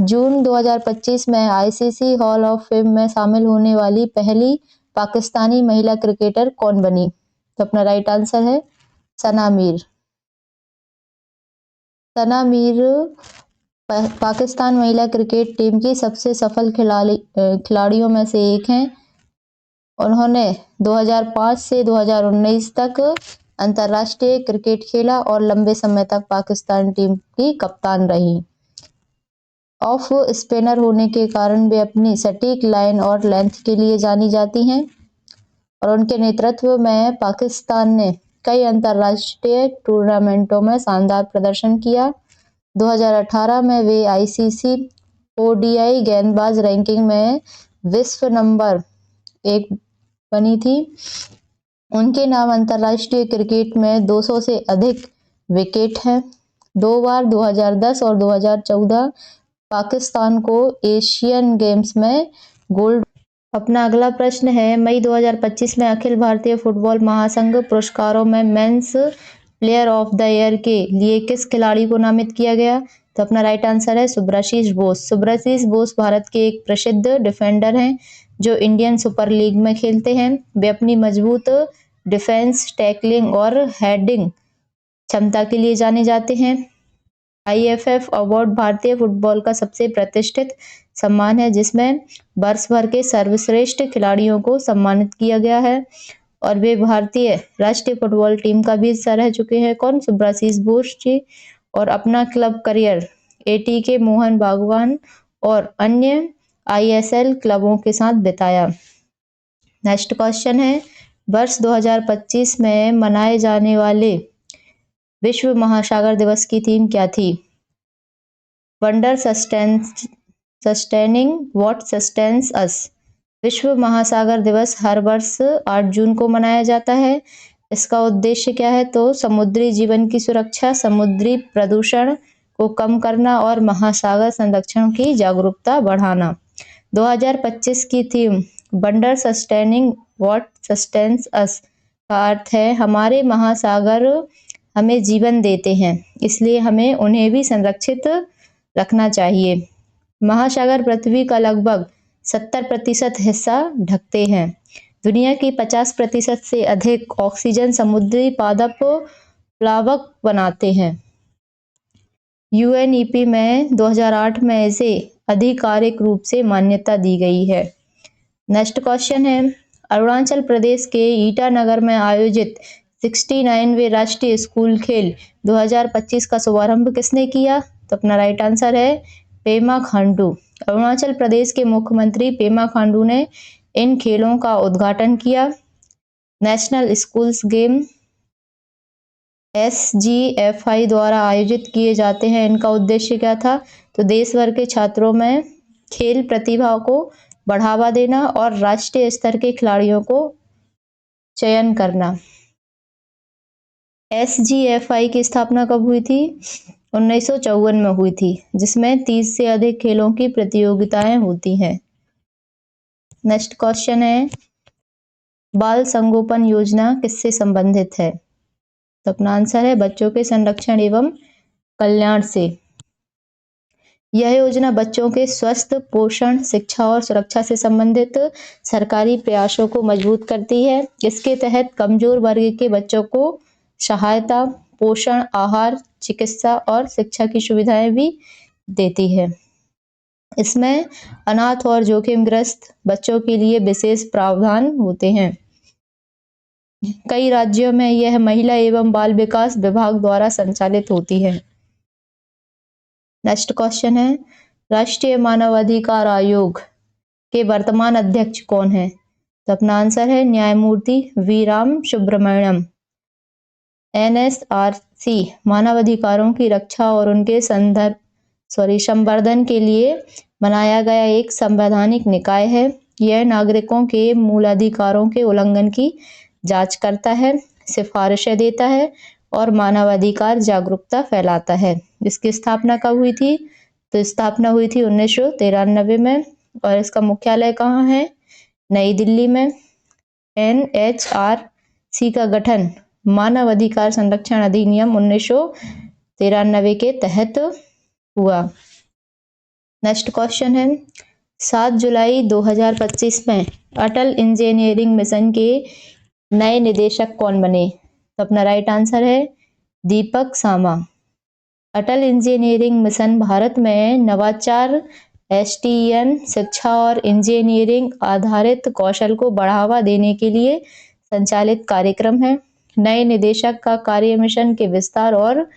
जून 2025 में ICC hall of fame में शामिल होने वाली पहली पाकिस्तानी महिला क्रिकेटर कौन बनी? तो अपना राइट आंसर है सना मीर। सना मीर पाकिस्तान महिला क्रिकेट टीम की सबसे सफल खिलाड़ियों में से एक हैं। उन्होंने 2005 से 2019 तक अंतर्राष्ट्रीय क्रिकेट खेला और लंबे समय तक पाकिस्तान टीम की कप्तान रही। ऑफ स्पिनर होने के कारण वे अपनी सटीक लाइन और लेंथ के लिए जानी जाती हैं और उनके नेतृत्व में पाकिस्तान ने कई अंतर्राष्ट्रीय टूर्नामेंटों में शानदार प्रदर्शन किया। 2018 में वे आईसीसी ओडीआई गेंदबाज रैंकिंग में विश्व नंबर 1 बनी थी। उनके नाम अंतर्राष्ट्रीय क्रिकेट में 200 से अधिक विकेट हैं। 2 बार 2010 और 2014 पाकिस्तान को एशियन गेम्स में गोल्ड। अपना अगला प्रश्न है, मई 2025 में अखिल भारतीय फुटबॉल महासंघ पुरस्कारों में men's player of the year के लिए किस खिलाड़ी को नामित किया गया? तो अपना राइट आंसर है सुब्राशीष बोस। सुब्राशीष बोस भारत के एक प्रसिद्ध डिफेंडर हैं जो इंडियन सुपर लीग में खेलते हैं। वे अपनी मजबूत डिफेंस, टैकलिंग और हेडिंग क्षमता के लिए जाने जाते हैं। आईएफएफ अवार्ड भारतीय फुटबॉल का सबसे प्रतिष्ठित सम्मान है जिसमें वर्ष भर के सर्वश्रेष्ठ खिलाड़ियों को सम्मानित किया गया है और वे भारतीय राष्ट्रीय फुटबॉल टीम का भी हिस्सा रह चुके हैं। कौन? सुब्राशीष बोस जी। और अपना क्लब करियर एटीके मोहन बागवान और अन्य आईएसएल क्लबों के साथ बिताया। नेक्स्ट क्वेश्चन है, वर्ष 2025 में मनाए जाने वाले विश्व महासागर दिवस की थीम क्या थी? वंडर सस्टेनिंग व्हाट सस्टेन्स अस। विश्व महासागर दिवस हर वर्ष 8 जून को मनाया जाता है। इसका उद्देश्य क्या है? तो समुद्री जीवन की सुरक्षा, समुद्री प्रदूषण को कम करना और महासागर संरक्षण की जागरूकता बढ़ाना। 2025 की theme wonder sustaining what sustains us का अर्थ है हमारे महासागर हमें जीवन देते हैं, इसलिए हमें उन्हें भी संरक्षित रखना चाहिए। महासागर पृथ्वी का लगभग 70% हिस्सा ढकते हैं। दुनिया की 50% से अधिक ऑक्सीजन समुद्री पादप प्लावक बनाते हैं। यूएनईपी में 2008 में इसे आधिकारिक रूप से मान्यता दी गई है। नेक्स्ट क्वेश्चन है, अरुणाचल प्रदेश के ईटानगर में आयोजित 69वें राष्ट्रीय स्कूल खेल 2025 का शुभारंभ किसने किया? तो अपना राइट आंसर है पेमा खांडू। अरुणाचल प्रदेश के मुख्यमंत्री पेमा खांडू ने इन खेलों का उद्घाटन किया। नेशनल स्कूल्स गेम एसजीएफआई द्वारा आयोजित किए जाते हैं। इनका उद्देश्य क्या था? तो देश भर के छात्रों में खेल प्रतिभा को बढ़ावा देना और राष्ट्रीय स्तर के खिलाड़ियों को चयन करना। एसजीएफआई की स्थापना कब हुई थी? 1954 में हुई थी, जिसमें 30 से अधिक खेलों की प्रतियोगिताएं होती हैं। नेक्स्ट क्वेश्चन है, बाल संगोपन योजना किससे संबंधित है? तो अपना आंसर है बच्चों के संरक्षण एवं कल्याण से। यह योजना बच्चों के स्वस्थ पोषण, शिक्षा और सुरक्षा से संबंधित सरकारी प्रयासों को मजबूत करती है। इसके तहत कमजोर वर्ग के बच्चों को सहायता, पोषण, आहार, चिकित्सा और शिक्षा की सुविधाएं भी देती है। इसमें अनाथ और जोखिमग्रस्त बच्चों के लिए विशेष प्रावधान होते हैं। कई राज्यों में यह महिला एवं बाल विकास विभाग द्वारा संचालित होती है। नेक्स्ट क्वेश्चन है, राष्ट्रीय मानव अधिकार आयोग के वर्तमान अध्यक्ष कौन है? तो अपना आंसर है न्यायमूर्ति वी राम सुब्रमण्यम। एनएसआरसी मानव अधिकारों की रक्षा और उनके संवर्धन के लिए बनाया गया एक संवैधानिक निकाय है। यह नागरिकों के मूल अधिकारों के उल्लंघन की जांच करता है, सिफारिशें देता है और मानव अधिकार जागरूकता फैलाता है। इसकी स्थापना कब हुई थी? तो स्थापना हुई थी 1993 में और इसका मुख्यालय कहाँ है? नई दिल्ली में। एनएचआरसी का गठन मानव अधिकार संरक्षण अधिनियम 1993 के तहत हुआ। नेक्स्ट क्वेश्चन है 7 जुलाई 2025 में अटल इंजीनियरिंग मिशन के नए निदेशक कौन बने? तो अपना राइट आंसर है दीपक सामा। अटल इंजीनियरिंग मिशन भारत में नवाचार, एसटीईएम, शिक्षा और इंजीनियरिंग आधारित कौशल को बढ़ावा देने के लिए संचालित कार्यक्रम है। नए निदेशक का कार्य मिशन के विस्तार और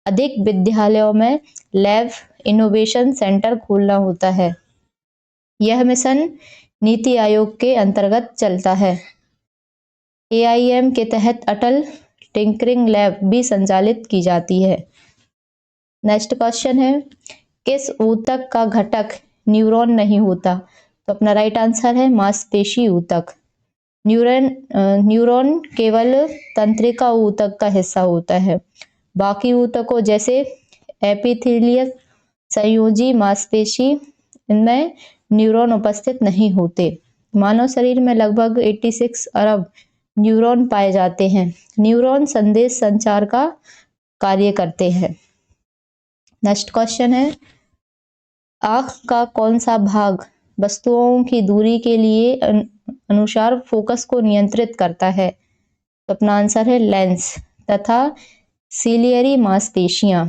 अधिक विद्यालयों में लैब इनोवेशन सेंटर खोलना होता है। यह मिशन नीति आयोग के अंतर्गत चलता है। एआईएम के तहत अटल टिंकरिंग लैब भी संचालित की जाती है। नेक्स्ट क्वेश्चन है किस ऊतक का घटक न्यूरॉन नहीं होता? तो अपना राइट आंसर है मांसपेशी ऊतक। न्यूरॉन केवल तंत्रिका ऊतक का हिस्सा होता है। बाकी ऊतकों जैसे एपिथेलियल, संयोजी मांसपेशी, इनमें न्यूरॉन उपस्थित नहीं होते। मानव शरीर में लगभग 86 अरब न्यूरॉन पाए जाते हैं। न्यूरॉन संदेश संचार का कार्य करते हैं। नेक्स्ट क्वेश्चन है आँख का कौन सा भाग वस्तुओं की दूरी के लिए अनुसार फोकस को नियंत्रित करता है? तो अपना आंसर है लेंस तथा सीलियरी मांसपेशियां।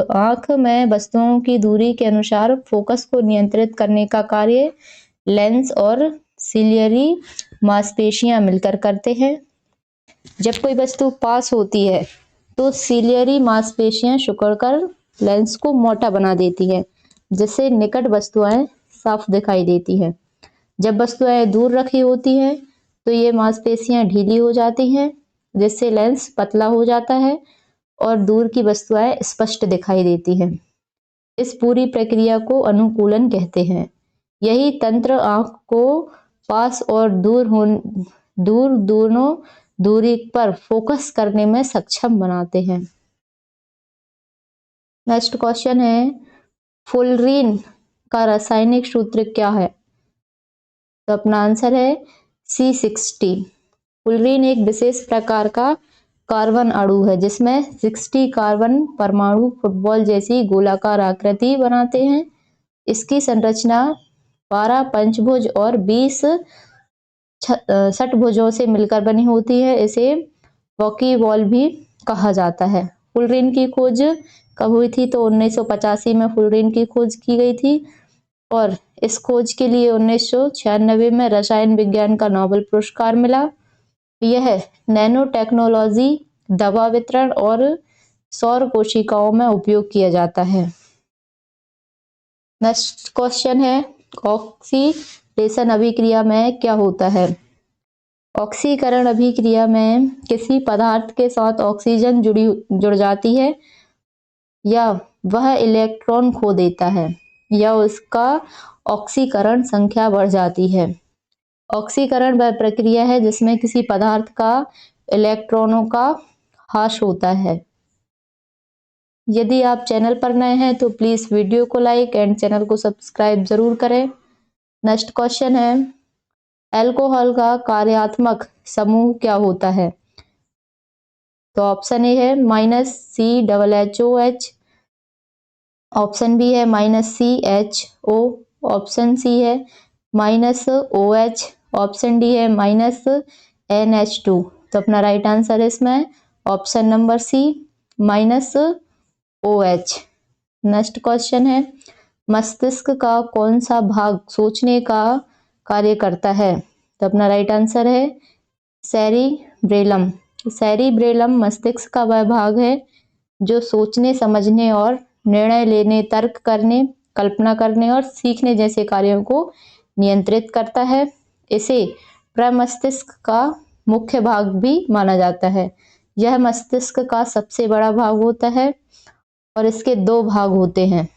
आँख में वस्तुओं की दूरी के अनुसार फोकस को नियंत्रित करने का कार्य लेंस और सीलियरी मांसपेशियां मिलकर करते हैं। जब कोई वस्तु पास होती है तो सीलियरी मांसपेशियां सिकुड़कर लेंस को मोटा बना देती है, जिससे निकट वस्तुएं साफ दिखाई देती है। जब वस्तुएं दूर रखी होती हैं तो ये मांसपेशियां ढीली हो जाती हैं, जिससे लेंस पतला हो जाता है और दूर की वस्तुएं स्पष्ट दिखाई देती हैं। इस पूरी प्रक्रिया को अनुकूलन कहते हैं। यही तंत्र आँख को पास और दूर दोनों दूरी पर फोकस करने में सक्षम बनाते हैं। नेक्स्ट क्वेश्चन है फुलरीन का रासायनिक सूत्र क्या है? तो अपना आंसर है C60। फुलरीन एक विशेष प्रकार का कार्बन अणु है जिसमें 60 कार्बन परमाणु फुटबॉल जैसी गोलाकार आकृति बनाते हैं। इसकी संरचना 12 पंचभुज और 20 षटभुजों से मिलकर बनी होती है। इसे वॉकीबॉल भी कहा जाता है। फुलरीन की खोज कब हुई थी? तो 1985 में फुलरीन की खोज की गई थी और इस खोज के लिए 1996 में रसायन विज्ञान का नोबेल पुरस्कार मिला। यह नैनो टेक्नोलॉजी, दवा वितरण और सौर कोशिकाओं में उपयोग किया जाता है। नेक्स्ट क्वेश्चन है ऑक्सीडेशन अभिक्रिया में क्या होता है? ऑक्सीकरण अभिक्रिया में किसी पदार्थ के साथ ऑक्सीजन जुड़ जाती है या वह इलेक्ट्रॉन खो देता है या उसका ऑक्सीकरण संख्या बढ़ जाती है। ऑक्सीकरण वह प्रक्रिया है जिसमें किसी पदार्थ का इलेक्ट्रॉनों का ह्रास होता है। यदि आप चैनल पर नए हैं तो प्लीज वीडियो को लाइक एंड चैनल को सब्सक्राइब जरूर करें। नेक्स्ट क्वेश्चन है अल्कोहल का कार्यात्मक समूह क्या होता है? तो ऑप्शन ए है -CHOH, ऑप्शन बी है -CHO, ऑप्शन सी है -OH, ऑप्शन डी है -NH2। तो अपना राइट आंसर है इसमें option number C -OH। Next question है मस्तिष्क का कौन सा भाग सोचने का कार्य करता है? तो अपना राइट आंसर है सेरिब्रेलम। सेरिब्रेलम मस्तिष्क का वह भाग है जो सोचने, समझने और निर्णय लेने, तर्क करने, कल्पना करने और सीखने जैसे कार्यों को नियंत्रित करता है। इसे प्रमस्तिष्क का मुख्य भाग भी माना जाता है। यह मस्तिष्क का सबसे बड़ा भाग होता है और इसके दो भाग होते हैं,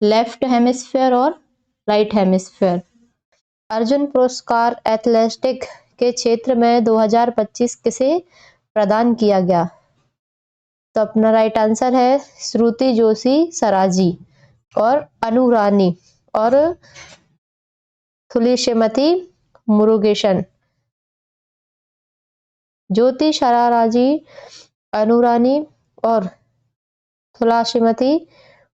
लेफ्ट हेमिस्फीयर और राइट हेमिस्फीयर। अर्जुन पुरस्कार एथलेटिक्स के क्षेत्र में 2025 किसे प्रदान किया गया? तो अपना राइट आंसर है श्रुति जोशी सराजी और अनु रानी और तुलसीमती मुरुगेशन। ज्योति सराराजी, अनु रानी और तुलसीमती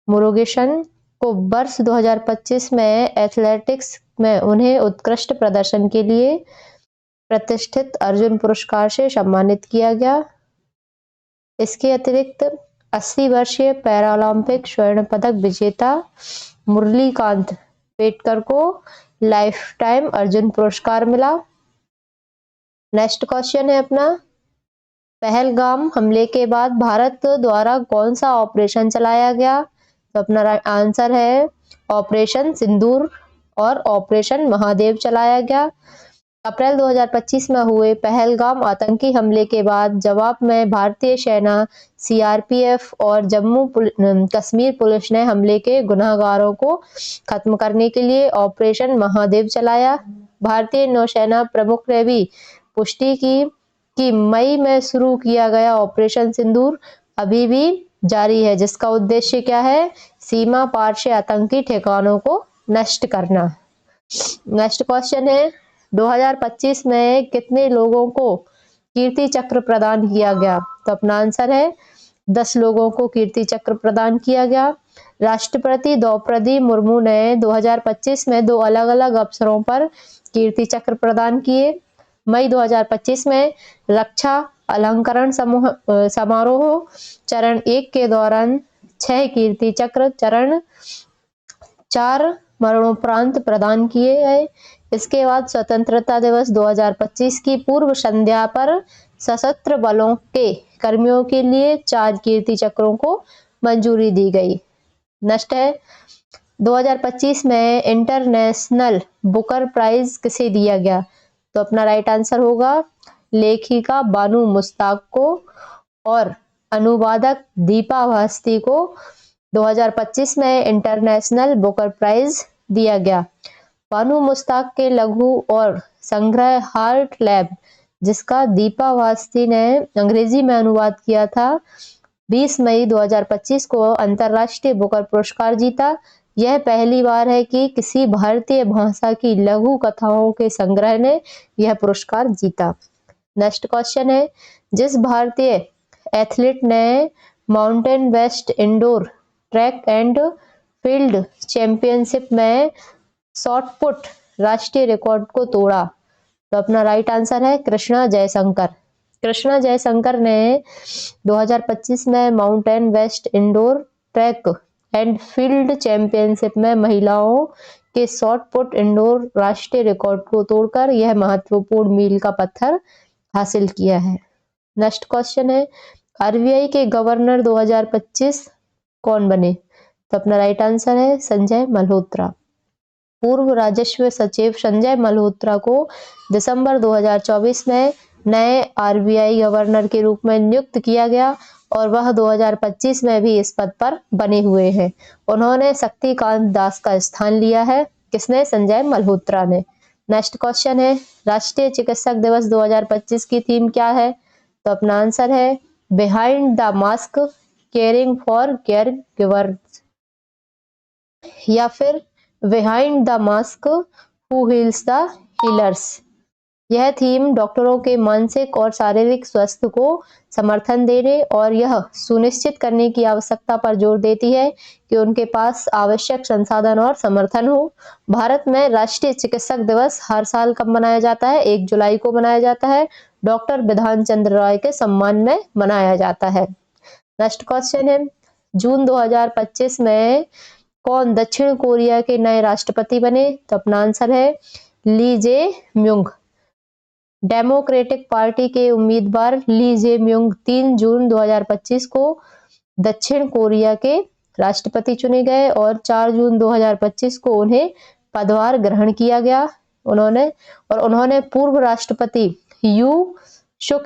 मुरुगेसन को वर्ष 2025 में एथलेटिक्स में उन्हें उत्कृष्ट प्रदर्शन के लिए प्रतिष्ठित अर्जुन पुरस्कार से सम्मानित किया गया। इसके अतिरिक्त 80 वर्षीय पैरालंपिक स्वर्ण पदक विजेता मुरलीकांत पेटकर को लाइफ टाइम अर्जुन पुरस्कार मिला। नेक्स्ट क्वेश्चन है अपना, पहलगाम हमले के बाद भारत द्वारा कौन सा ऑपरेशन चलाया गया? तो अपना आंसर है ऑपरेशन सिंदूर और ऑपरेशन महादेव चलाया गया। अप्रैल 2025 में हुए पहलगाम आतंकी हमले के बाद जवाब में भारतीय सेना, सीआरपीएफ और जम्मू कश्मीर पुलिस ने हमले के गुनहगारों को खत्म करने के लिए ऑपरेशन महादेव चलाया। भारतीय नौसेना प्रमुख ने भी पुष्टि की कि मई में शुरू किया गया ऑपरेशन सिंदूर अभी भी जारी है, जिसका उद्देश्य क्या है? सीमा पार से आतंकी ठिकानों को नष्ट करना। नेक्स्ट क्वेश्चन है, 2025 में कितने लोगों को कीर्ति चक्र प्रदान किया गया? तो अपना आंसर है 10 लोगों को कीर्ति चक्र प्रदान किया गया। राष्ट्रपति द्रौपदी मुर्मू ने 2025 में 2 अलग अलग अवसरों पर कीर्ति चक्र प्रदान किए। मई 2025 में रक्षा अलंकरण समारोह चरण 1 के दौरान 6 कीर्ति चक्र, चरण 4 मरणोपरांत प्रदान किए गए। इसके बाद स्वतंत्रता दिवस 2025 की पूर्व संध्या पर सशस्त्र बलों के कर्मियों के लिए 4 कीर्ति चक्रों को मंजूरी दी गई। नेक्स्ट है, 2025 में इंटरनेशनल बुकर प्राइज किसे दिया गया? तो अपना राइट आंसर होगा लेखिका बानू मुश्ताक को और अनुवादक दीपा अवस्थी को 2025 में इंटरनेशनल बुकर प्राइज दिया गया। बानू मुश्ताक के लघु और संग्रह हार्ट लैब, जिसका दीपा अवस्थी ने अंग्रेजी में अनुवाद किया था, 20 मई 2025 को अंतर्राष्ट्रीय बुकर पुरस्कार जीता। यह पहली बार है कि किसी भारतीय भाषा की लघु कथाओं के संग्रह ने यह पुरस्कार जीता। नेक्स्ट क्वेश्चन है, जिस भारतीय एथलीट ने Mountain West indoor track and field championship में शॉट पुट राष्ट्रीय रिकॉर्ड को तोड़ा? तो अपना राइट आंसर है कृष्णा जयशंकर। कृष्णा जयशंकर ने 2025 में Mountain West indoor track and field championship में महिलाओं के शॉट पुट इंडोर राष्ट्रीय रिकॉर्ड को तोड़कर यह महत्वपूर्ण मील का पत्थर हासिल किया है। नेक्स्ट क्वेश्चन है, आरबीआई के गवर्नर 2025 कौन बने? तो अपना राइट आंसर है संजय मल्होत्रा। पूर्व राजस्व सचिव संजय मल्होत्रा को दिसंबर 2024 में नए आरबीआई गवर्नर के रूप में नियुक्त किया गया और वह 2025 में भी इस पद पर बने हुए हैं। उन्होंने शक्तिकांत दास का स्थान लिया है। किसने? संजय मल्होत्रा ने। नेक्स्ट क्वेश्चन है, राष्ट्रीय चिकित्सक दिवस 2025 की थीम क्या है? तो अपना आंसर है behind the mask caring for care givers या फिर behind the mask who heels the healers. यह थीम डॉक्टरों के मानसिक और शारीरिक स्वास्थ्य को समर्थन देने और यह सुनिश्चित करने की आवश्यकता पर जोर देती है कि उनके पास आवश्यक संसाधन और समर्थन हो। भारत में राष्ट्रीय चिकित्सक दिवस हर साल कब मनाया जाता है? 1 जुलाई को मनाया जाता है। डॉक्टर बिधान चंद्र राय के सम्मान में मनाया जाता है। नेक्स्ट क्वेश्चन है, जून 2025 में कौन दक्षिण कोरिया के नए राष्ट्रपति बने? तो अपना आंसर है ली जे म्युंग। डेमोक्रेटिक पार्टी के उम्मीदवार ली जे म्युंग 3 जून 2025 को दक्षिण कोरिया के राष्ट्रपति चुने गए और 4 जून 2025 को उन्हें पदभार ग्रहण किया गया। उन्होंने पूर्व राष्ट्रपति यू सुक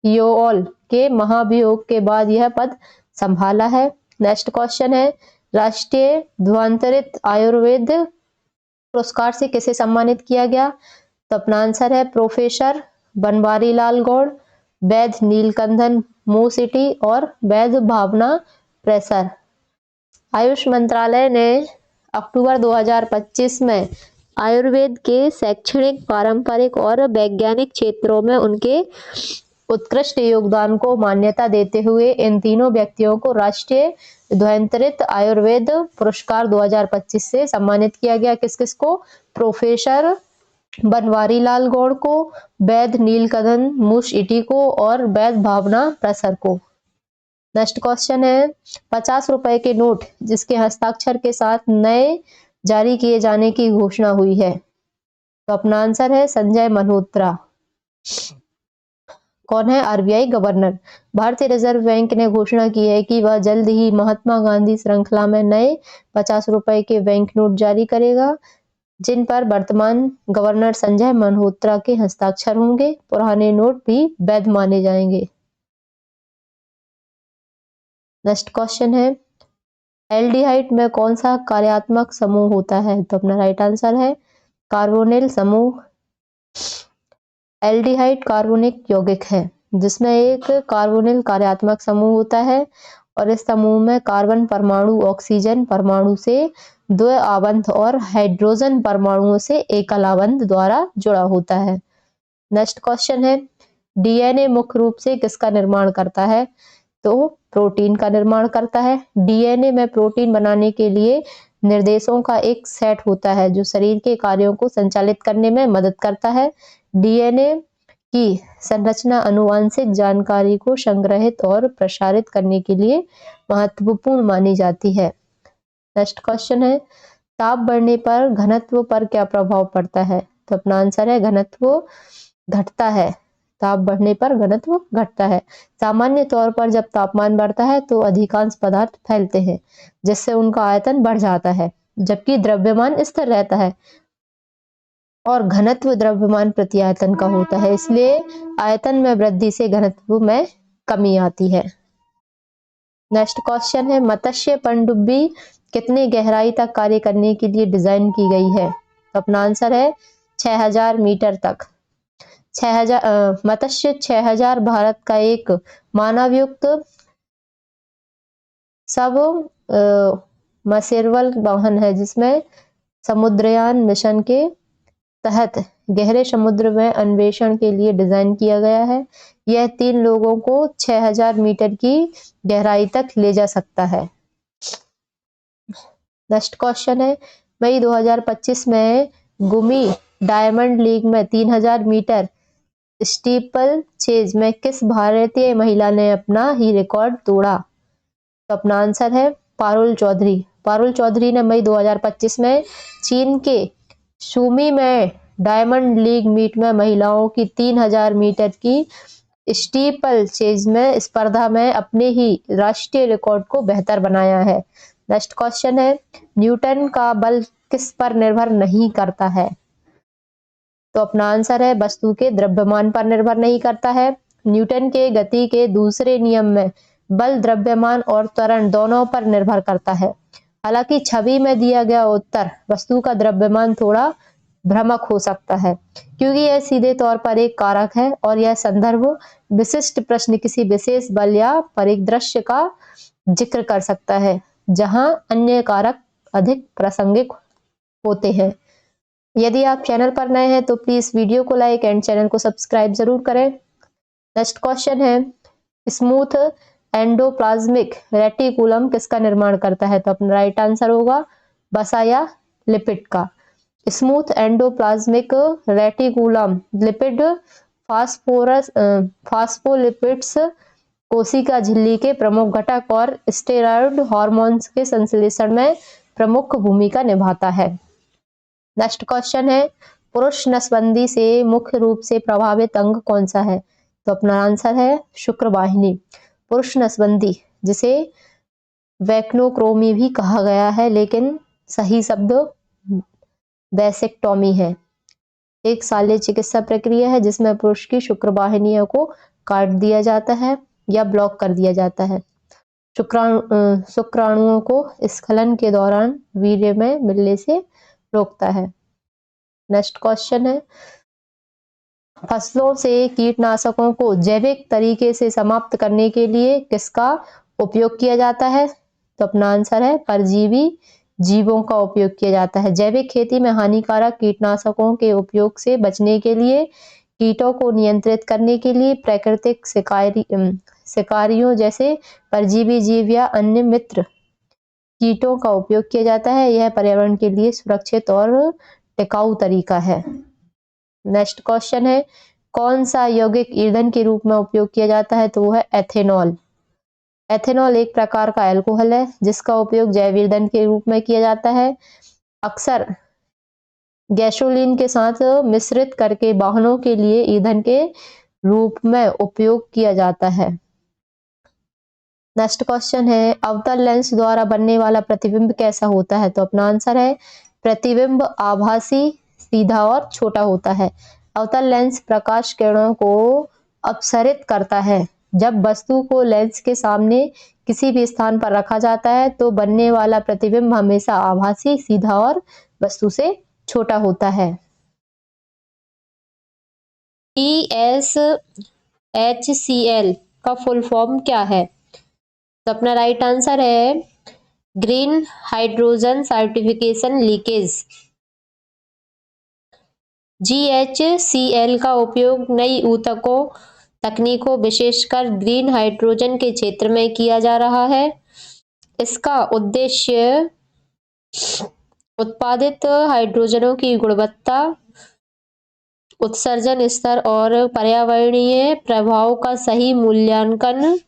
योल के महाभियोग के बाद यह पद संभाला है। नेक्स्ट क्वेश्चन है, राष्ट्रीय ध्वांतरित आयुर्वेद पुरस्कार से किसे सम्मानित किया गया? तो अपना आंसर है प्रोफेसर बनवारी लाल गौड़, वैद्य नीलकंठन मोसिटी और वैद्य भावना प्रेसर। आयुष मंत्रालय ने अक्टूबर 2025 में आयुर्वेद के शैक्षणिक, पारंपरिक और वैज्ञानिक क्षेत्रों में उनके उत्कृष्ट योगदान को मान्यता देते हुए इन तीनों व्यक्तियों को राष्ट्रीय ध्वनित आयुर्वेद पुरस्कार 2025 से सम्मानित किया गया। किस किस को? प्रोफेसर बनवारी लाल गौड़ को, वैद नीलकंठन मुंशी को और वैद भावना प्रसर को। नेक्स्ट क्वेश्चन है 50 रुपए के नोट जिसके हस्ताक्षर के साथ नए जारी किए जाने की घोषणा हुई है। तो अपना आंसर है संजय मल्होत्रा। कौन है? RBI governor. भारतीय रिजर्व बैंक ने घोषणा की है कि वह जल्द ही महात्मा गांधी श्रृंखला में नए 50 रुपए के बैंक नोट जारी करेगा, जिन पर वर्तमान गवर्नर संजय मल्होत्रा के हस्ताक्षर होंगे। पुराने नोट भी वैध माने जाएंगे। नेक्स्ट क्वेश्चन है एल्डिहाइड में कौन सा कार्यात्मक समूह होता है? तो अपना राइट आंसर है कार्बोनिल समूह। एल्डिहाइड कार्बोनिक यौगिक है जिसमें एक कार्बोनिल कार्यात्मक समूह होता है और इस समूह में कार्बन परमाणु ऑक्सीजन परमाणु से द्वि आवंत और हाइड्रोजन परमाणुओं से एकल आवंत द्वारा जुड़ा होता है। नेक्स्ट क्वेश्चन है डीएनए मुख्य रूप से किसका निर्माण करता है? तो प्रोटीन का निर्माण करता है। डीएनए में प्रोटीन बनाने के लिए निर्देशों का एक सेट होता है जो शरीर के कार्यों को संचालित करने में मदद करता है। डीएनए की संरचना आनुवंशिक जानकारी को संग्रहित और प्रसारित करने के लिए महत्वपूर्ण मानी जाती है। नेक्स्ट क्वेश्चन है ताप बढ़ने पर घनत्व पर क्या प्रभाव पड़ता है? तो अपना आंसर है घनत्व घटता है। ताप बढ़ने पर घनत्व घटता है। सामान्य तौर पर जब तापमान बढ़ता है तो अधिकांश पदार्थ फैलते हैं जिससे उनका आयतन बढ़ जाता है, जबकि द्रव्यमान स्थिर रहता है और घनत्व द्रव्यमान प्रति आयतन का होता है, इसलिए आयतन में वृद्धि से घनत्व में कमी आती है। नेक्स्ट क्वेश्चन है मत्स्य पनडुब्बी कितनी गहराई तक कार्य करने के लिए डिजाइन की गई है? तो अपना आंसर है 6000 मीटर तक। 6000 मत्स्य 6000 भारत का एक मानवयुक्त सब मर्सिबल वाहन है जिसमें समुद्रयान मिशन के तहत गहरे समुद्र में अन्वेषण के लिए डिजाइन किया गया है। यह 3 लोगों को 6000 मीटर की गहराई तक ले जा सकता है। नेक्स्ट क्वेश्चन है मई 2025 में गुमी डायमंड लीग में 3000 मीटर स्टीपल चेज में किस भारतीय महिला ने अपना ही रिकॉर्ड तोड़ा? तो अपना आंसर है पारुल चौधरी। पारुल चौधरी ने मई 2025 में चीन के शूमी में डायमंड लीग मीट में महिलाओं की 3000 मीटर की स्टीपल चेज में स्पर्धा में अपने ही राष्ट्रीय रिकॉर्ड को बेहतर बनाया है। नेक्स्ट क्वेश्चन है न्यूटन का बल किस पर निर्भर नहीं करता है? तो अपना आंसर है वस्तु के द्रव्यमान पर निर्भर नहीं करता है। न्यूटन के गति के दूसरे नियम में बल द्रव्यमान और त्वरण दोनों पर निर्भर करता है। हालांकि छवि में दिया गया उत्तर वस्तु का द्रव्यमान थोड़ा भ्रामक हो सकता है क्योंकि यह सीधे तौर पर एक कारक है और यह संदर्भ विशिष्ट प्रश्न किसी विशेष बल या परिदृश्य का जिक्र कर सकता है जहां अन्य कारक अधिक प्रासंगिक होते हैं। यदि आप चैनल पर नए हैं तो प्लीज वीडियो को लाइक एंड चैनल को सब्सक्राइब जरूर करें। नेक्स्ट क्वेश्चन है स्मूथ एंडोप्लाज्मिक रेटिकुलम किसका निर्माण करता है? तो अपना राइट आंसर होगा वसा या लिपिड का। Smooth endoplasmic reticulum lipid phospholipids कोशिका झिल्ली के प्रमुख घटक और स्टेरॉयड हार्मोन्स के संश्लेषण में प्रमुख भूमिका निभाता है। नेक्स्ट क्वेश्चन है पुरुष नसबंदी से मुख्य रूप से प्रभावित अंग कौन सा है? तो अपना आंसर है शुक्रवाहिनी। पुरुष नसबंदी जिसे वैक्नोक्रोमी भी कहा गया है लेकिन सही शब्द वैसेक्टोमी है। एक शल्य चिकित्सा प्रक्रिया है जिसमें पुरुष की शुक्रवाहिनियों को काट दिया जाता है या ब्लॉक कर दिया जाता है। शुक्राणुओं को स्खलन के दौरान वीर्य में मिलने से रोकता है। नेक्स्ट क्वेश्चन है फसलों से कीटनाशकों को जैविक तरीके से समाप्त करने के लिए किसका उपयोग किया जाता है? तो अपना आंसर है परजीवी जीवों का उपयोग किया जाता है। जैविक खेती में हानिकारक कीटनाशकों के उपयोग से बचने के लिए कीटों को नियंत्रित करने के लिए प्राकृतिक शिकारियों जैसे परजीवी जीव या अन्य मित्र कीटों का उपयोग किया जाता है। यह पर्यावरण के लिए सुरक्षित और टिकाऊ तरीका है। नेक्स्ट क्वेश्चन है, कौन सा यौगिक ईंधन के रूप में उपयोग किया जाता है? तो वो है एथेनॉल। एथेनॉल एक प्रकार का अल्कोहल है जिसका उपयोग जैव ईंधन के रूप में किया जाता है। अक्सर गैसोलीन के साथ मिश्रित करके वाहनों के लिए ईंधन के रूप में उपयोग किया जाता है। नेक्स्ट क्वेश्चन है, अवतल लेंस द्वारा बनने वाला प्रतिबिंब कैसा होता है? तो अपना आंसर है प्रतिबिंब आभासी, सीधा और छोटा होता है। अवतल लेंस प्रकाश किरणों को अपसरित करता है। जब वस्तु को लेंस के सामने किसी भी स्थान पर रखा जाता है तो बनने वाला प्रतिबिंब हमेशा आभासी, सीधा और वस्तु से छोटा होता है। ESHCl का फुल फॉर्म क्या है? तो अपना राइट आंसर है green hydrogen certification leakage. GHCl का उपयोग नई ऊतकों तकनीकों विशेषकर ग्रीन हाइड्रोजन के क्षेत्र में किया जा रहा है। इसका उद्देश्य उत्पादित हाइड्रोजनों की गुणवत्ता, उत्सर्जन स्तर और पर्यावरणीय प्रभाव का सही मूल्यांकन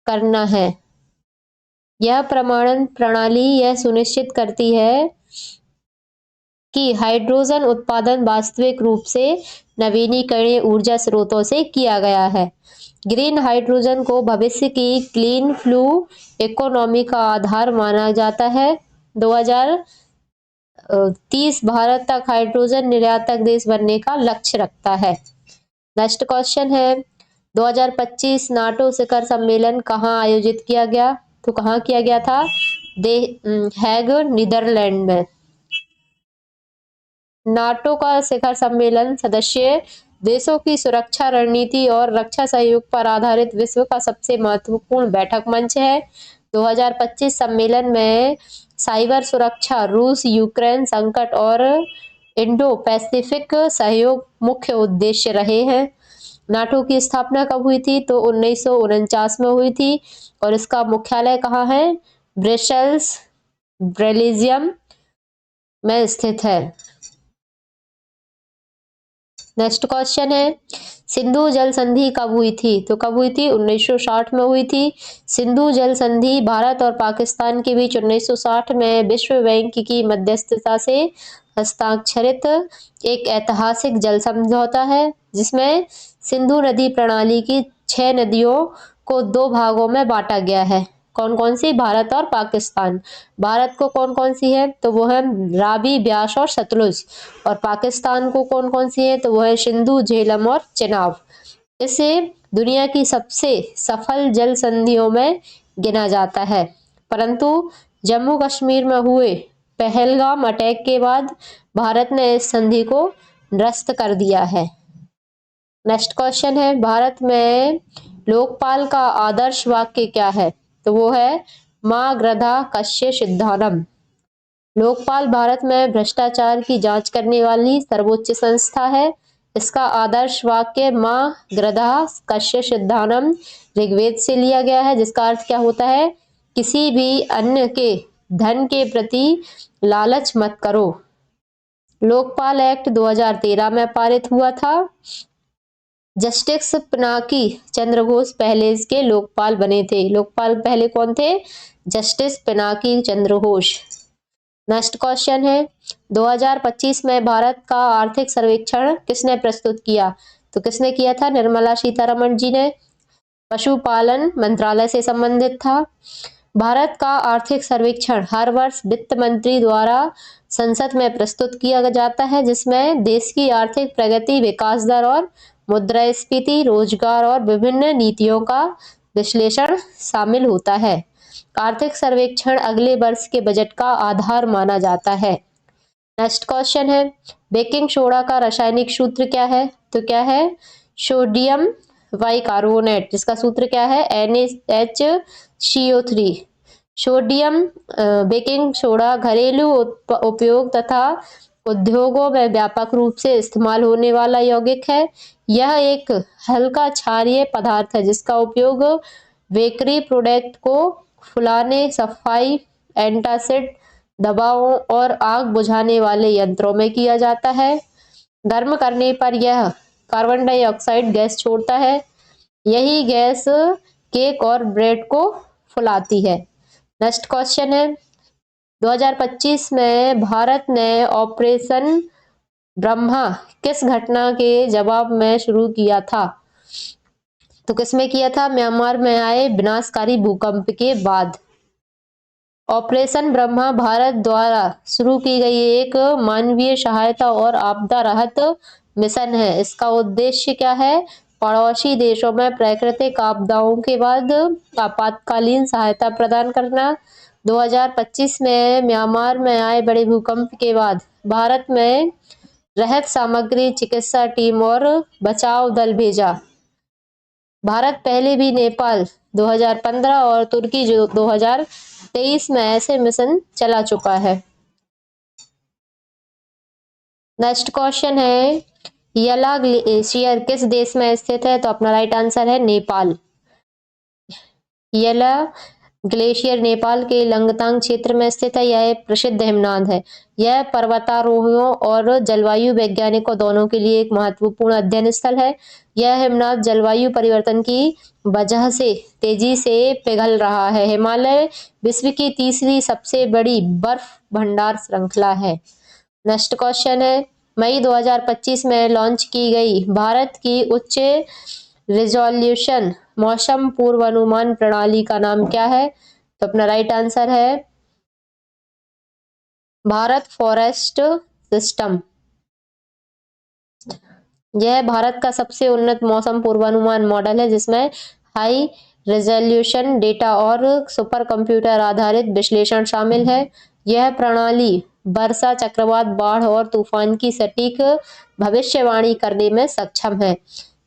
करना है। यह प्रमाणन प्रणाली यह सुनिश्चित करती है कि हाइड्रोजन उत्पादन वास्तविक रूप से नवीनीकरणीय ऊर्जा स्रोतों से किया गया है। ग्रीन हाइड्रोजन को भविष्य की क्लीन फ्लू इकोनॉमी का आधार माना जाता है। 2030 भारत तक हाइड्रोजन निर्यातक देश बनने का लक्ष्य रखता है। नेक्स्ट क्वेश्चन है, 2025 नाटो शिखर सम्मेलन कहाँ आयोजित किया गया? तो कहाँ किया गया था? हेग, नीदरलैंड में। नाटो का शिखर सम्मेलन सदस्य देशों की सुरक्षा रणनीति और रक्षा सहयोग पर आधारित विश्व का सबसे महत्वपूर्ण बैठक मंच है। 2025 सम्मेलन में साइबर सुरक्षा, रूस यूक्रेन संकट और इंडो पैसिफिक सहयोग मुख्य उद्देश्य रहे हैं। नाटो की स्थापना कब हुई थी? तो 1949 में हुई थी और इसका मुख्यालय कहाँ है? ब्रसेल्स, बेल्जियम में स्थित है। नेक्स्ट क्वेश्चन है, सिंधु जल संधि कब हुई थी? तो कब हुई थी? 1960 में हुई थी। सिंधु जल संधि भारत और पाकिस्तान के बीच 1960 में विश्व बैंक की मध्यस्थता से हस्ताक्षरित एक ऐतिहासिक जल समझौता है जिसमें सिंधु नदी प्रणाली की 6 नदियों को 2 भागों में बांटा गया है। कौन कौन सी? भारत और पाकिस्तान। भारत को कौन कौन सी है? तो वो है रावी, ब्यास और सतलुज। और पाकिस्तान को कौन कौन सी है? तो वो है सिंधु, झेलम और चेनाब। इसे दुनिया की सबसे सफल जल संधियों में गिना जाता है, परंतु जम्मू कश्मीर में हुए पहलगाम अटैक के बाद भारत ने इस संधि को निरस्त कर दिया है। नेक्स्ट क्वेश्चन है, भारत में लोकपाल का आदर्श वाक्य क्या है? तो वो है मां गृधा कस्य सिद्धानम। लोकपाल भारत में भ्रष्टाचार की जांच करने वाली सर्वोच्च संस्था है। इसका आदर्श वाक्य मां गृधा कस्य सिद्धानम ऋग्वेद से लिया गया है, जिसका अर्थ क्या होता है? किसी भी अन्य के धन के प्रति लालच मत करो। लोकपाल एक्ट 2013 में पारित हुआ था। जस्टिस पिनाकी चंद्र घोष पहले इसके लोकपाल बने थे। लोकपाल पहले कौन थे? Justice Pinaki Chandra Ghosh. Next question है, 2025 में भारत का आर्थिक सर्वेक्षण किसने प्रस्तुत किया? तो किसने किया था? निर्मला सीतारमण जी ने। पशुपालन मंत्रालय से संबंधित था। भारत का आर्थिक सर्वेक्षण हर वर्ष वित्त मंत्री द्वारा संसद में प्रस्तुत किया जाता है, जिसमें देश की आर्थिक प्रगति, विकास दर और मुद्रास्फीति, रोजगार और विभिन्न नीतियों का विश्लेषण शामिल होता है। आर्थिक सर्वेक्षण अगले वर्ष के बजट का आधार माना जाता है। नेक्स्ट क्वेश्चन है, बेकिंग सोडा का रासायनिक सूत्र क्या है? तो क्या है? सोडियम बाइकार्बोनेट, जिसका सूत्र क्या है? NaCO3। सोडियम बेकिंग सोडा घरेलू उपयोग तथा उद्योगों में व्यापक रूप से इस्तेमाल होने वाला यौगिक है। यह एक हल्का क्षारीय पदार्थ है जिसका उपयोग बेकरी प्रोडक्ट को फुलाने, सफाई, एंटासिड दवाओं और आग बुझाने वाले यंत्रों में किया जाता है। गर्म करने पर यह कार्बन डाइऑक्साइड गैस छोड़ता है। यही गैस केक और ब्रेड को फुलाती है। नेक्स्ट क्वेश्चन है, 2025 में भारत ने ऑपरेशन ब्रह्मा किस घटना के जवाब में शुरू किया था? तो किसमें किया था? म्यांमार में आए विनाशकारी भूकंप के बाद। ऑपरेशन ब्रह्मा भारत द्वारा शुरू की गई एक मानवीय सहायता और आपदा राहत मिशन है। इसका उद्देश्य क्या है? पड़ोसी देशों में प्राकृतिक आपदाओं के बाद आपातकालीन सहायता प्रदान करना। 2025 में म्यांमार में आए बड़े भूकंप के बाद भारत में राहत सामग्री, चिकित्सा टीम और बचाव दल भेजा। भारत पहले भी नेपाल 2015 और तुर्की जो 2023 में ऐसे मिशन चला चुका है। नेक्स्ट क्वेश्चन है, यला ग्लेशियर किस देश में स्थित है? तो अपना राइट आंसर है नेपाल। यला ग्लेशियर नेपाल के लंगतांग क्षेत्र में स्थित है। यह एक प्रसिद्ध हिमनद है। यह पर्वतारोहियों और जलवायु वैज्ञानिकों दोनों के लिए एक महत्वपूर्ण अध्ययन स्थल है। यह हिमनद जलवायु परिवर्तन की वजह से तेजी से पिघल रहा है। हिमालय विश्व की तीसरी सबसे बड़ी बर्फ भंडार श्रृंखला है। नेक्स्ट क्वेश्चन है, मई 2025 में लॉन्च की गई भारत की उच्च रिजोल्यूशन मौसम पूर्वानुमान प्रणाली का नाम क्या है? तो अपना राइट आंसर है भारत फॉरेस्ट सिस्टम। यह भारत का सबसे उन्नत मौसम पूर्वानुमान मॉडल है जिसमें हाई रेजोल्यूशन डेटा और सुपर कंप्यूटर आधारित विश्लेषण शामिल है। यह प्रणाली वर्षा, चक्रवात, बाढ़ और तूफान की सटीक भविष्यवाणी करने में सक्षम है।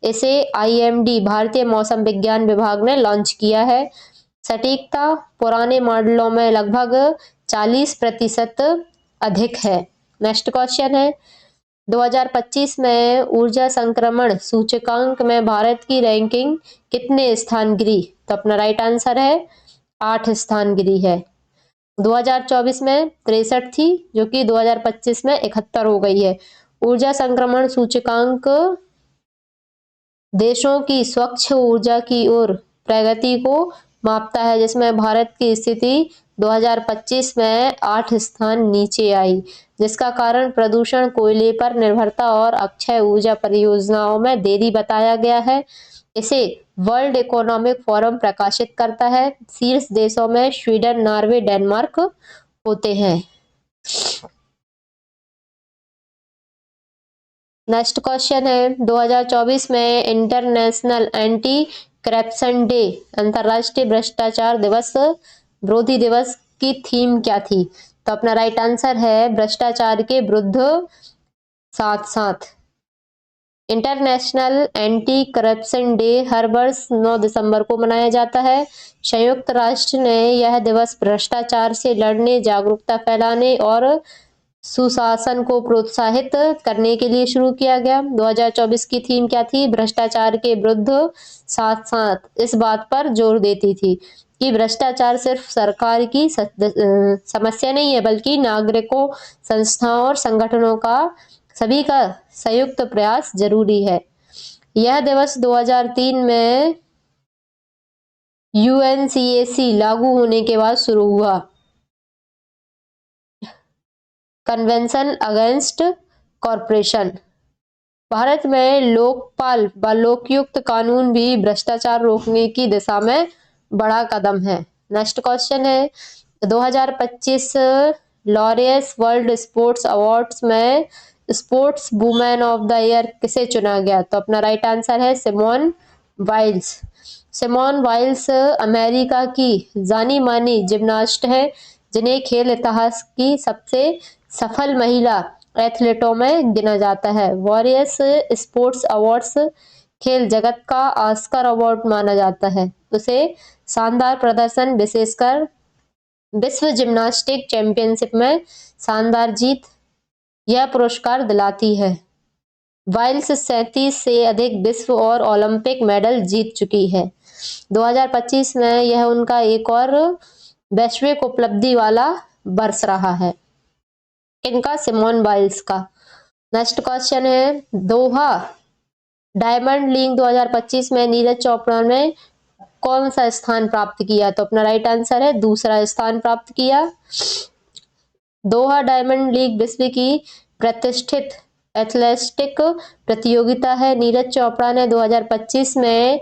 इसे IMD भारतीय मौसम विज्ञान विभाग ने लॉन्च किया है। सटीकता पुराने मॉडलों में लगभग 40% अधिक है। नेक्स्ट क्वेश्चन है, 2025 में ऊर्जा संक्रमण सूचकांक में भारत की रैंकिंग कितने स्थान गिरी? तो अपना राइट आंसर है 8 स्थान गिरी है। 2024 में 63 थी जो कि 2025 में 71 हो गई है। ऊर्जा संक्रमण सूचकांक देशों की स्वच्छ ऊर्जा की ओर प्रगति को मापता है जिसमें भारत की स्थिति 2025 में 8 स्थान नीचे आई, जिसका कारण प्रदूषण, कोयले पर निर्भरता और अक्षय ऊर्जा परियोजनाओं में देरी बताया गया है। इसे वर्ल्ड इकोनॉमिक फोरम प्रकाशित करता है। शीर्ष देशों में स्वीडन, नॉर्वे, डेनमार्क होते हैं। नेक्स्ट क्वेश्चन है, 2024 में इंटरनेशनल एंटी करप्शन डे अंतरराष्ट्रीय भ्रष्टाचार दिवस विरोधी दिवस की थीम क्या थी? तो अपना राइट आंसर है भ्रष्टाचार के विरुद्ध साथ साथ। इंटरनेशनल एंटी करप्शन डे हर वर्ष 9 दिसंबर को मनाया जाता है। संयुक्त राष्ट्र ने यह दिवस भ्रष्टाचार से लड़ने, जागरूकता फैलाने और सुशासन को प्रोत्साहित करने के लिए शुरू किया गया। 2024 की थीम क्या थी? भ्रष्टाचार के विरुद्ध साथ साथ। इस बात पर जोर देती थी कि भ्रष्टाचार सिर्फ सरकार की समस्या नहीं है बल्कि नागरिकों, संस्थाओं और संगठनों का सभी का संयुक्त प्रयास जरूरी है। यह दिवस 2003 में UNCAC लागू होने के बाद शुरू हुआ। Convention against corporation. भारत में लोकपाल व लोकयुक्त कानून भी भ्रष्टाचार रोकने की दिशा में बड़ा कदम है। नेक्स्ट क्वेश्चन है, 2025 लॉरियस वर्ल्ड स्पोर्ट्स अवार्ड्स में sports women of the year किसे चुना गया? तो अपना राइट आंसर है सिमोन वाइल्स। सिमोन वाइल्स अमेरिका की जानी मानी जिम्नास्ट है जिन्हें खेल इतिहास की सबसे सफल महिला एथलीटों में गिना जाता है। वॉरियस स्पोर्ट्स अवार्ड्स खेल जगत का ऑस्कर अवार्ड माना जाता है। उसे शानदार प्रदर्शन, विशेषकर विश्व जिम्नास्टिक चैंपियनशिप में शानदार जीत यह पुरस्कार दिलाती है। वाइल्स 37 से अधिक विश्व और ओलंपिक मेडल जीत चुकी है। 2025 में यह उनका एक और वैश्विक उपलब्धि वाला वर्ष रहा है। इनका सिमोन बाइल्स का। नेक्स्ट क्वेश्चन है, दोहा डायमंड लीग 2025 में नीरज चोपड़ा ने कौन सा स्थान प्राप्त किया? तो अपना राइट आंसर है दूसरा स्थान प्राप्त किया। दोहा डायमंड लीग विश्व की प्रतिष्ठित एथलेटिक प्रतियोगिता है। नीरज चोपड़ा ने 2025 में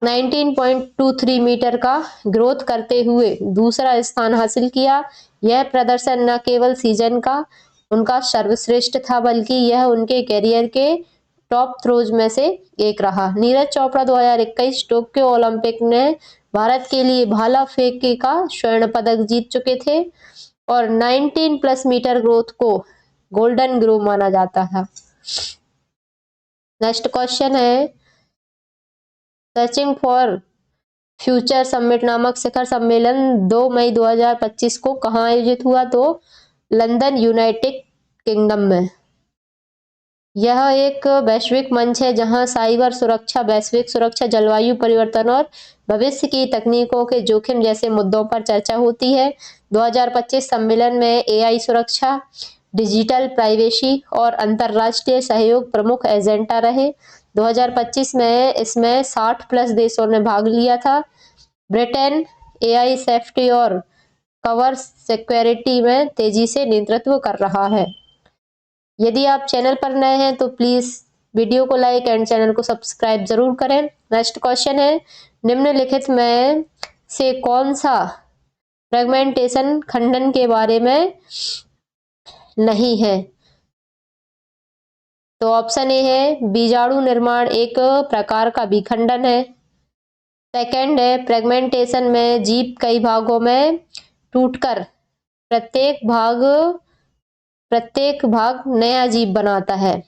19.23 मीटर का ग्रोथ करते हुए दूसरा स्थान हासिल किया। यह प्रदर्शन न केवल सीजन का उनका सर्वश्रेष्ठ था, बल्कि यह उनके करियर के टॉप थ्रोज में से एक रहा। नीरज चोपड़ा 2021 टोक्यो ओलंपिक में भारत के लिए भाला फेंक का स्वर्ण पदक जीत चुके थे और 19+ मीटर ग्रोथ को गोल्डन ग्रो माना जाता था। नेक्स्ट क्वेश्चन है, सर्चिंग फॉर फ्यूचर समिट नामक शिखर सम्मेलन 2 मई 2025 को कहाँ आयोजित हुआ? तो लंदन, यूनाइटेड किंगडम में। यह एक वैश्विक मंच है जहां साइबर सुरक्षा, वैश्विक सुरक्षा, जलवायु परिवर्तन और भविष्य की तकनीकों के जोखिम जैसे मुद्दों पर चर्चा होती है। 2025 सम्मेलन में एआई सुरक्षा, डिजिटल प्राइवेसी और अंतर्राष्ट्रीय सहयोग प्रमुख एजेंडा रहे। 2025 में इसमें 60+ देशों ने भाग लिया था। ब्रिटेन एआई सेफ्टी और कवर सिक्योरिटी में तेजी से नेतृत्व कर रहा है। यदि आप चैनल पर नए हैं तो प्लीज वीडियो को लाइक एंड चैनल को सब्सक्राइब जरूर करें। नेक्स्ट क्वेश्चन है, निम्नलिखित में से कौन सा फ्रेगमेंटेशन खंडन के बारे में नहीं है? तो ऑप्शन ए है बीजाणु निर्माण एक प्रकार का विखंडन है। सेकंड है फ्रेगमेंटेशन में जीव कई भागों में टूटकर प्रत्येक भाग नया जीव बनाता है।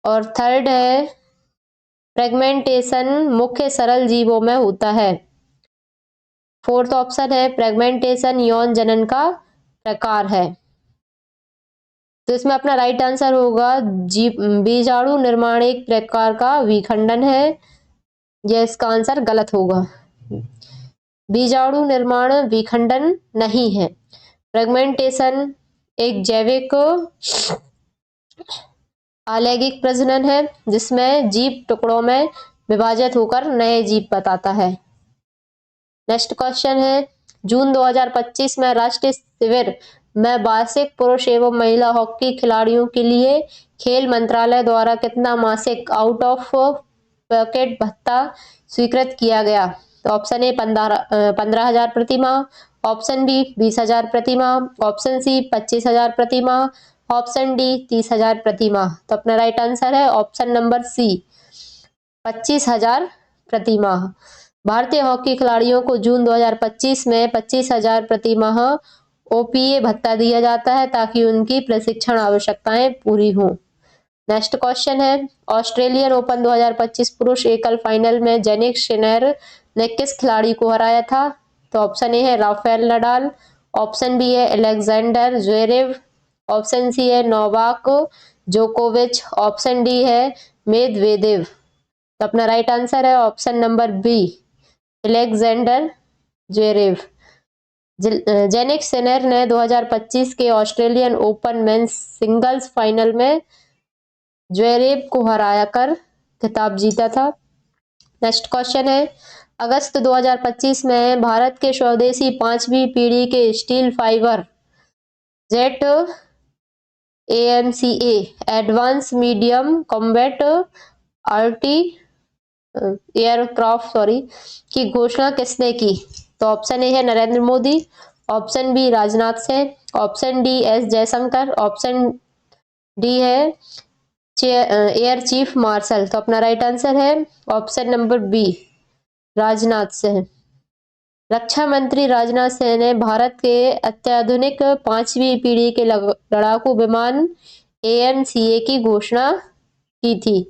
और थर्ड है फ्रेगमेंटेशन मुख्य सरल जीवों में होता है। फोर्थ ऑप्शन है फ्रेगमेंटेशन यौन जनन का प्रकार है। तो इसमें अपना राइट आंसर होगा बीजाणु निर्माण एक प्रकार का विखंडन है। यह इसका आंसर गलत होगा। बीजाणु निर्माण विखंडन नहीं है। फ्रेगमेंटेशन एक जैविक अलैंगिक प्रजनन है जिसमें जीव टुकड़ों में विभाजित होकर नए जीव बताता है। नेक्स्ट क्वेश्चन है, जून 2025 में राष्ट्रीय शिविर में वार्षिक पुरुष एवं महिला हॉकी खिलाड़ियों के लिए खेल मंत्रालय द्वारा कितना मासिक आउट ऑफ पॉकेट भत्ता स्वीकृत किया गया? तो ऑप्शन ए 15,000 प्रति माह, ऑप्शन बी 20,000 प्रति माह, ऑप्शन सी 25,000 प्रति माह, ऑप्शन डी 30,000 प्रति माह। तो अपना राइट आंसर है ऑप्शन नंबर सी 25,000 प्रति माह। भारतीय हॉकी खिलाड़ियों को जून 2025 में 25,000 प्रति माह ओपीए भत्ता दिया जाता है ताकि उनकी प्रशिक्षण आवश्यकताएं पूरी हों। नेक्स्ट क्वेश्चन है, ऑस्ट्रेलियन ओपन 2025 पुरुष एकल फाइनल में जेनिक सिनर ने किस खिलाड़ी को हराया था? तो ऑप्शन ए है राफेल नडाल, ऑप्शन बी है अलेक्जेंडर ज्वेरेव, ऑप्शन सी है नोवाक जोकोविच, ऑप्शन डी है मेदवेदेव। तो अपना राइट आंसर है option number B Alexander Zverev. Jannik Sinner ने 2025 के Australian Open men's singles final में ज्वेरेव को हराकर खिताब जीता था। नेक्स्ट क्वेश्चन है, अगस्त 2025 में भारत के स्वदेशी 5वीं पीढ़ी के stealth fighter jet AMCA advance medium combat आर्टी एयरक्राफ्ट की घोषणा किसने की? तो ऑप्शन ए है Narendra Modi, option B Rajnath Singh, option D S Jaishankar, option D है एयर चीफ मार्शल। तो अपना राइट आंसर है option number B Rajnath Singh. रक्षा मंत्री राजनाथ सिंह ने भारत के अत्याधुनिक 5वीं पीढ़ी के लड़ाकू विमान AMCA की घोषणा की थी।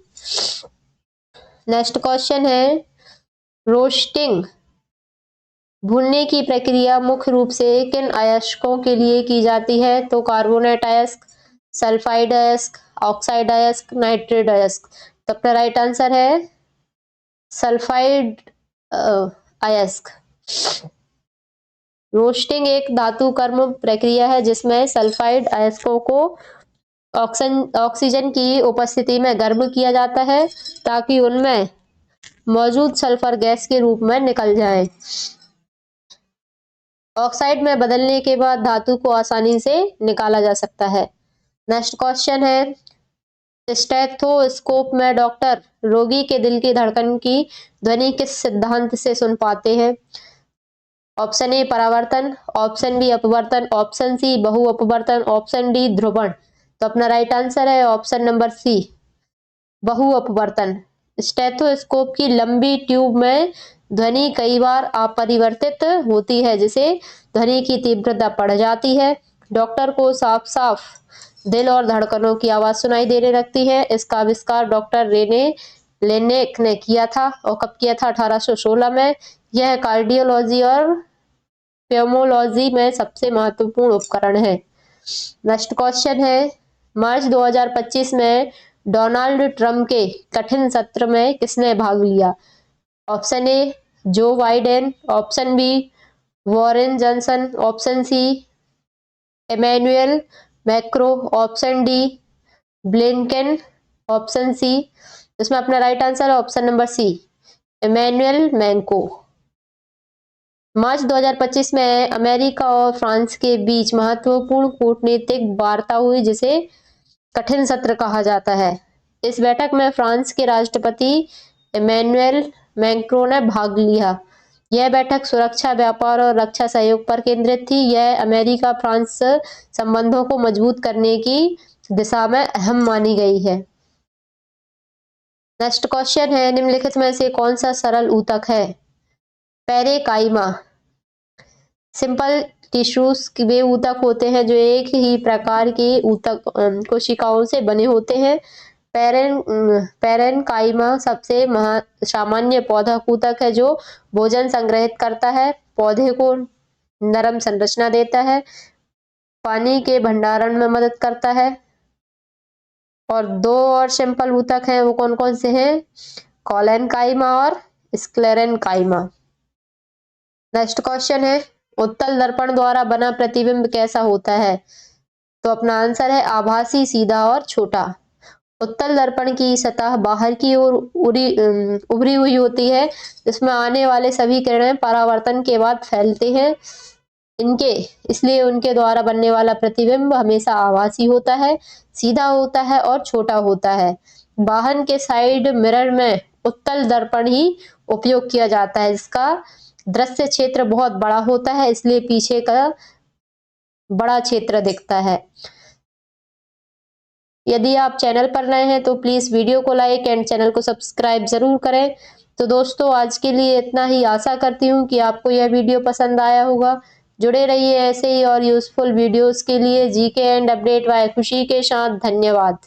नेक्स्ट क्वेश्चन है, रोस्टिंग भूनने की प्रक्रिया मुख्य रूप से किन अयस्कों के लिए की जाती है? तो कार्बोनेट अयस्क, सल्फाइड अयस्क, ऑक्साइड अयस्क, नाइट्रेट अयस्क। तो अपना राइट आंसर है सल्फाइड अयस्क। रोस्टिंग एक धातु कर्म प्रक्रिया है जिसमें सल्फाइड अयस्कों को ऑक्सीजन की उपस्थिति में गर्म किया जाता है ताकि उनमें मौजूद सल्फर गैस के रूप में निकल जाए। ऑक्साइड में बदलने के बाद धातु को आसानी से निकाला जा सकता है। नेक्स्ट क्वेश्चन है, स्टेथोस्कोप में डॉक्टर रोगी के दिल की धड़कन की ध्वनि किस सिद्धांत से सुन पाते हैं? ऑप्शन ए परावर्तन, ऑप्शन बी अपवर्तन, ऑप्शन सी बहु अपवर्तन, ऑप्शन डी ध्रुवण। तो अपना राइट आंसर है ऑप्शन नंबर सी बहु अपवर्तन। स्टेथोस्कोप की लंबी ट्यूब में ध्वनि कई बार अपरिवर्तित होती है जिसे ध्वनि की तीव्रता बढ़ जाती है। डॉक्टर को साफ साफ दिल और धड़कनों की आवाज सुनाई देने लगती है। इसका आविष्कार डॉक्टर रेने लेनेक ने किया था और कब किया था? 1816 में। यह कार्डियोलॉजी और प्यूमोलॉजी में सबसे महत्वपूर्ण उपकरण है। नेक्स्ट क्वेश्चन है, मार्च 2025 में डोनाल्ड ट्रंप के कठिन सत्र में किसने भाग लिया? Option A Joe Biden, option B Warren Johnson, option C Emmanuel Macron, option D Blinken, option C. इसमें अपना राइट आंसर है option number C Emmanuel Macron. March 2025 में अमेरिका और फ्रांस के बीच महत्वपूर्ण कूटनीतिक वार्ता हुई जिसे कठिन सत्र कहा जाता है। इस बैठक में फ्रांस के राष्ट्रपति इमैनुअल मैक्रों ने भाग लिया। यह बैठक सुरक्षा, व्यापार और रक्षा सहयोग पर केंद्रित थी। यह अमेरिका फ्रांस संबंधों को मजबूत करने की दिशा में अहम मानी गई है। नेक्स्ट क्वेश्चन है, निम्नलिखित में से कौन सा सरल ऊतक है? पेरेकाइमा। सिंपल टिश्यूज वे ऊतक होते हैं जो एक ही प्रकार के ऊतक कोशिकाओं से बने होते हैं। पेरेनकाइमा सबसे सामान्य पौधा ऊतक है जो भोजन संग्रहित करता है, पौधे को नरम संरचना देता है, पानी के भंडारण में मदद करता है। और दो और सिंपल ऊतक हैं, वो कौन कौन से हैं? कॉलेनकाइमा और स्क्लेरेनकाइमा। नेक्स्ट क्वेश्चन है, उत्तल दर्पण द्वारा बना प्रतिबिंब कैसा होता है? तो अपना आंसर है आभासी, सीधा और छोटा। उत्तल दर्पण की सतह बाहर की ओर उभरी हुई होती है जिसमें आने वाले सभी किरणें परावर्तन के बाद फैलते हैं। इसलिए उनके द्वारा बनने वाला प्रतिबिंब हमेशा आभासी होता है, सीधा होता है और छोटा होता है। वाहन के साइड मिरर में उत्तल दर्पण ही उपयोग किया जाता है, जिसका दृश्य क्षेत्र बहुत बड़ा होता है, इसलिए पीछे का बड़ा क्षेत्र दिखता है। यदि आप चैनल पर नए हैं तो प्लीज वीडियो को लाइक एंड चैनल को सब्सक्राइब जरूर करें। तो दोस्तों आज के लिए इतना ही। आशा करती हूँ कि आपको यह वीडियो पसंद आया होगा। जुड़े रहिए ऐसे ही और यूजफुल वीडियोस के लिए। जीके एंड अपडेट बाय खुशी के साथ। धन्यवाद।